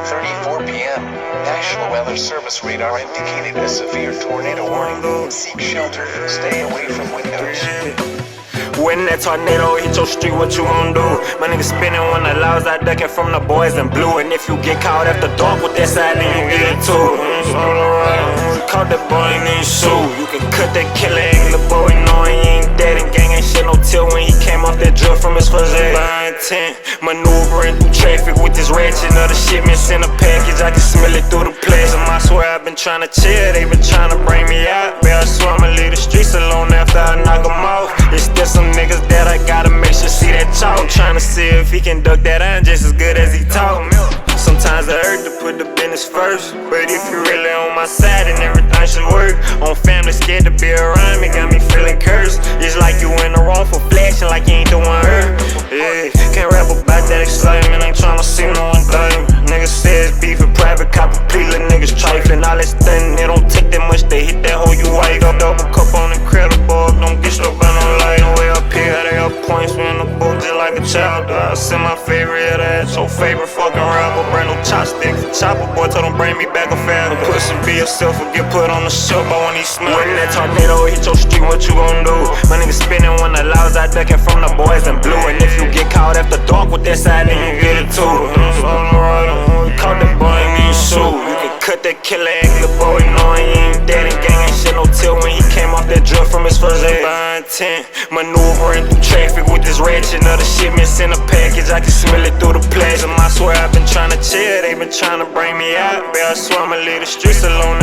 2:34 p.m. National Weather Service radar indicated a severe tornado warning. Seek shelter. Stay away from windows. When that tornado hit your street, what you gon' do? My nigga spinning when the loud's out ducking from the boys in blue. And if you get caught after dark with that side, then you get it too. Caught that boy in his shoe. You can cut that killer angle, boy, know he ain't dead. And gang ain't shit no till when he came off that drill from his first leg. By intent, maneuvering through traffic with this ratchet. Other shipments in a package, I can smell it through the plasm. I swear I've been trying to chill, they been trying to bring me out. But I swear I'ma leave the streets alone after I knock them off. It's still some niggas that I gotta make sure see that chalk. Tryna see if he can duck that iron just as good as he talk. Sometimes I hurt to put the business first, but if you really on my side and everything should work. On family scared to be around me, got me feeling cursed. It's like you in the wrong for flashing like you ain't doing hurt. Yeah, can't rap about that excitement, ain't tryna see no one thing. Niggas say it's beef and private cop, complete little niggas trifling. All that stunning, it don't take that much to hit that hoe you white. Double cup on incredible, don't get struck by no light. Way up here, they up points, we in the booth just like a child. I send my favorite, that's your favorite fucking rapper. Brand new chopsticks, chopper boy told him bring me back a fat. Pussy be yourself or get put on the shelf, I want these smell. When that tornado hit your street, what you gon' do? My nigga spinning when the loud's out ducking from the boys in blue. And if you get caught after dark with that side, then you get it too. Caught that boy in his shoe. You can cut that killer angle, boy, know he ain't dead. And gang ain't shit no till when he came off that drill from his first leg. By intent, maneuvering through traffic with this ratchet. Other shipments in a package, I can smell it through the plasm. I swear I've been trying to chill, they been trying to bring me out. But I swear I'ma leave the streets alone